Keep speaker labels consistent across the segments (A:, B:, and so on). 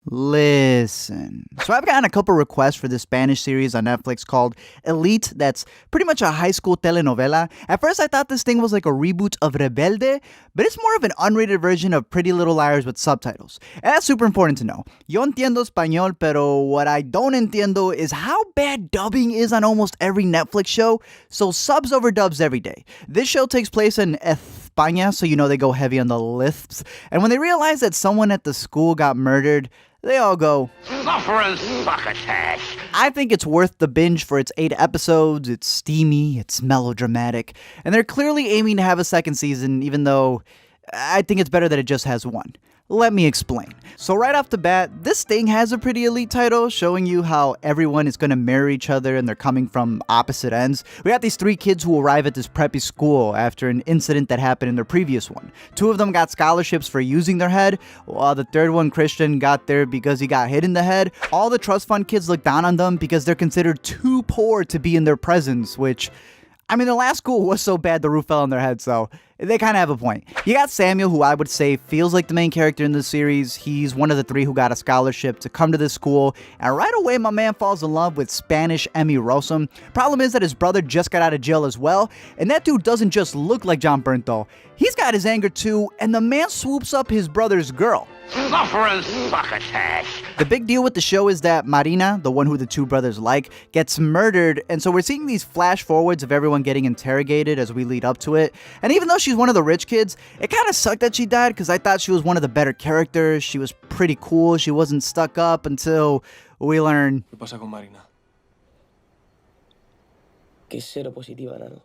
A: Listen. So I've gotten a couple requests for this Spanish series on Netflix called Elite that's pretty much a high school telenovela. At first I thought this thing was like a reboot of Rebelde, but it's more of an unrated version of Pretty Little Liars with subtitles. And that's super important to know. Yo entiendo español, pero what I don't entiendo is how bad dubbing is on almost every Netflix show, so subs over dubs every day. This show takes place in España, so you know they go heavy on the lisps. And when they realize that someone at the school got murdered, they all go,
B: Suffering succotash.
A: I think it's worth the binge for its 8 episodes. It's steamy, it's melodramatic, and they're clearly aiming to have a second season, even though I think it's better that it just has one. Let me explain. So right off the bat, this thing has a pretty elite title, showing you how everyone is going to marry each other and they're coming from opposite ends. We got these 3 kids who arrive at this preppy school after an incident that happened in their previous one. 2 of them got scholarships for using their head, while the third one, Christian, got there because he got hit in the head. All the trust fund kids look down on them because they're considered too poor to be in their presence, which, I mean, the last school was so bad the roof fell on their head, so they kind of have a point. You got Samuel, who I would say feels like the main character in this series. He's one of the 3 who got a scholarship to come to this school, and right away my man falls in love with Spanish Emmy Rossum. Problem is that his brother just got out of jail as well, and that dude doesn't just look like John Bernthal. He's got his anger too, and the man swoops up his brother's girl.
B: Suffering succotash.
A: The big deal with the show is that Marina, the one who the 2 brothers like, gets murdered, and so we're seeing these flash forwards of everyone getting interrogated as we lead up to it. And even though she's one of the rich kids, it kind of sucked that she died because I thought she was one of the better characters. She was pretty cool. She wasn't stuck up until we learn.
C: ¿Qué pasa con Marina?
D: Que es seropositiva, nano.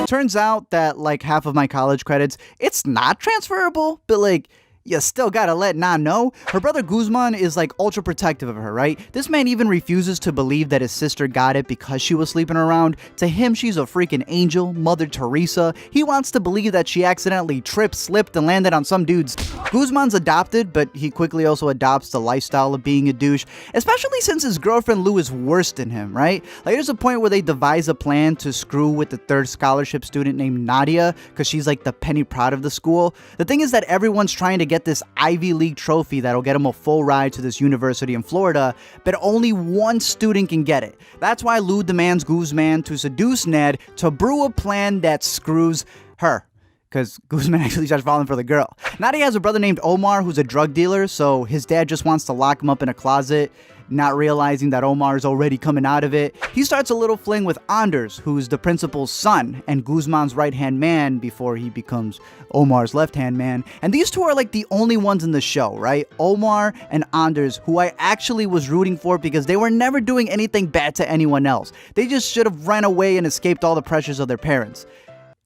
A: Turns out that like half of my college credits, it's not transferable, but like, you still gotta let Nan know. Her brother Guzman is like ultra protective of her, right? This man even refuses to believe that his sister got it because she was sleeping around. To him, she's a freaking angel, Mother Teresa. He wants to believe that she accidentally tripped, slipped, and landed on some dude's. Guzman's adopted, but he quickly also adopts the lifestyle of being a douche, especially since his girlfriend Lou is worse than him, right? Like there's a point where they devise a plan to screw with the 3rd scholarship student named Nadia, because she's like the Penny Proud of the school. The thing is that everyone's trying to get this Ivy League trophy that'll get him a full ride to this university in Florida, but only one student can get it. That's why Lou demands Guzman to seduce Ned to brew a plan that screws her, because Guzman actually starts falling for the girl. Nadia has a brother named Omar who's a drug dealer, so his dad just wants to lock him up in a closet, not realizing that Omar is already coming out of it. He starts a little fling with Anders, who's the principal's son and Guzman's right-hand man before he becomes Omar's left-hand man. And these 2 are like the only ones in the show, right? Omar and Anders, who I actually was rooting for because they were never doing anything bad to anyone else. They just should have ran away and escaped all the pressures of their parents.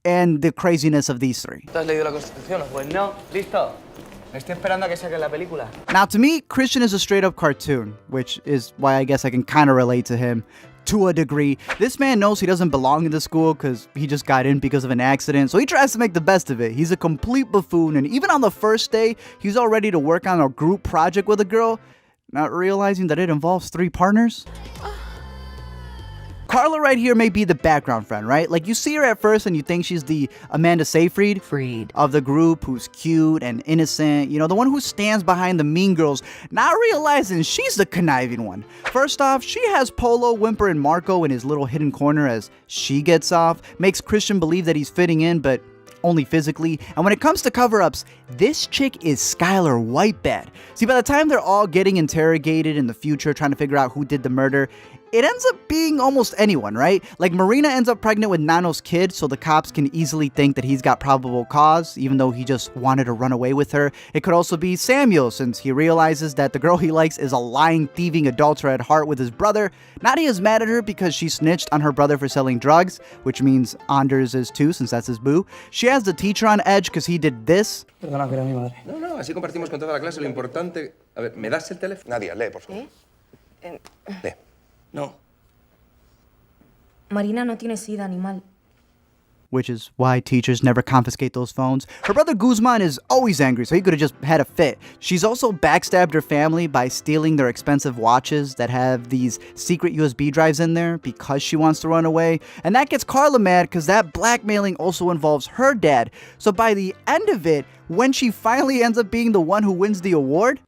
A: And the craziness of these 3.
D: ¿Te has leído la Constitución? Pues no. Listo. Estoy esperando a que saquen la película.
A: Now, to me, Christian is a straight-up cartoon, which is why I guess I can kind of relate to him to a degree. This man knows he doesn't belong in the school because he just got in because of an accident, so he tries to make the best of it. He's a complete buffoon, and even on the first day, he's all ready to work on a group project with a girl, not realizing that it involves 3 partners. Carla right here may be the background friend, right? Like you see her at first and you think she's the Amanda Seyfried of the group, who's cute and innocent, you know, the one who stands behind the mean girls, not realizing she's the conniving one. First off, she has Polo, Whymper, and Marco in his little hidden corner as she gets off, makes Christian believe that he's fitting in, but only physically. And when it comes to cover-ups, this chick is Skylar Whitebad. See, by the time they're all getting interrogated in the future, trying to figure out who did the murder, it ends up being almost anyone, right? Like Marina ends up pregnant with Nano's kid, so the cops can easily think that he's got probable cause, even though he just wanted to run away with her. It could also be Samuel, since he realizes that the girl he likes is a lying, thieving adulterer at heart with his brother. Nadia's mad at her because she snitched on her brother for selling drugs, which means Anders is too, since that's his boo. She has the teacher on edge because he did this.
D: Perdona, que era mi madre.
E: No, así compartimos con toda la clase. Lo importante... A ver, ¿me das el teléfono? Nadia, lee, por favor. Lee.
D: No.
F: Marina no tiene sida, animal.
A: which is why teachers never confiscate those phones. Her brother Guzman is always angry, so he could have just had a fit. She's also backstabbed her family by stealing their expensive watches that have these secret USB drives in there because she wants to run away. And that gets Carla mad because that blackmailing also involves her dad. So by the end of it, when she finally ends up being the one who wins the award,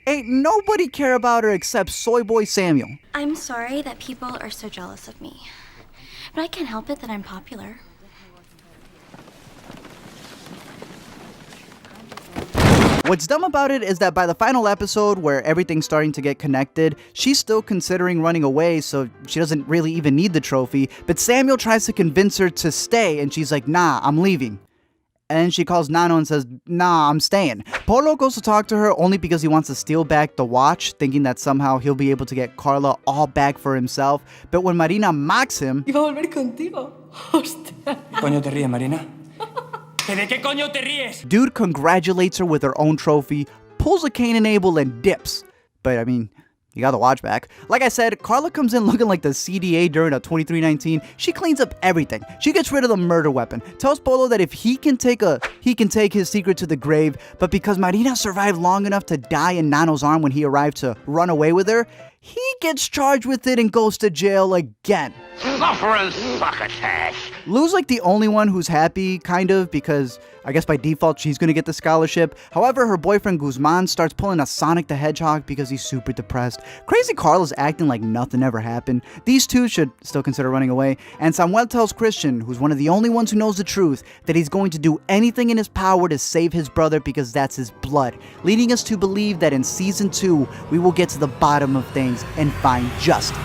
A: ain't nobody care about her except soy boy Samuel.
C: I'm sorry that people are so jealous of me, but I can't help it that I'm popular.
A: What's dumb about it is that by the final episode, where everything's starting to get connected, she's still considering running away, so she doesn't really even need the trophy, but Samuel tries to convince her to stay, and she's like, nah, I'm leaving. And she calls Nano and says, nah, I'm staying. Polo goes to talk to her only because he wants to steal back the watch, thinking that somehow he'll be able to get Carla all back for himself. But when Marina mocks him,
F: Iba a volver contigo. Hostia.
G: ¿Coño te ríes, Marina? ¿Que ¿De qué coño te ríes?
A: dude congratulates her with her own trophy, pulls a Cain and Abel, and dips. But I mean, you got the watch back. Like I said, Carla comes in looking like the CDA during a 2319. She cleans up everything. She gets rid of the murder weapon. Tells Polo that if he can take his secret to the grave, but because Marina survived long enough to die in Nano's arm when he arrived to run away with her, he gets charged with it and goes to jail again.
B: Suffering succotash.
A: Lou's like the only one who's happy, kind of, because I guess by default she's gonna get the scholarship. However, her boyfriend Guzman starts pulling a Sonic the Hedgehog because he's super depressed. Crazy Carla's acting like nothing ever happened. These two should still consider running away. And Samuel tells Christian, who's one of the only ones who knows the truth, that he's going to do anything in his power to save his brother because that's his blood, leading us to believe that in season 2 we will get to the bottom of things and find justice.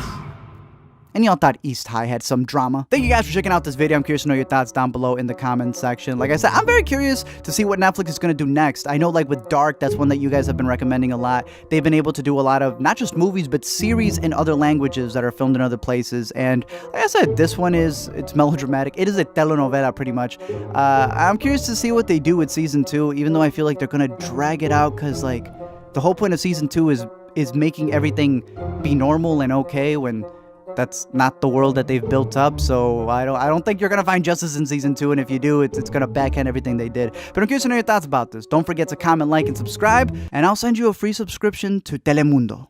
A: And y'all thought East High had some drama. Thank you guys for checking out this video. I'm curious to know your thoughts down below in the comments section. Like I said, I'm very curious to see what Netflix is going to do next. I know like with Dark, that's one that you guys have been recommending a lot. They've been able to do a lot of not just movies, but series in other languages that are filmed in other places. And like I said, this one it's melodramatic. It is a telenovela pretty much. I'm curious to see what they do with season 2, even though I feel like they're going to drag it out because like the whole point of season 2 is making everything be normal and okay when that's not the world that they've built up. So I don't think you're gonna find justice in season 2, and if you do, it's gonna backhand everything they did. But I'm curious to know your thoughts about this. Don't forget to comment, like, and subscribe, and I'll send you a free subscription to Telemundo.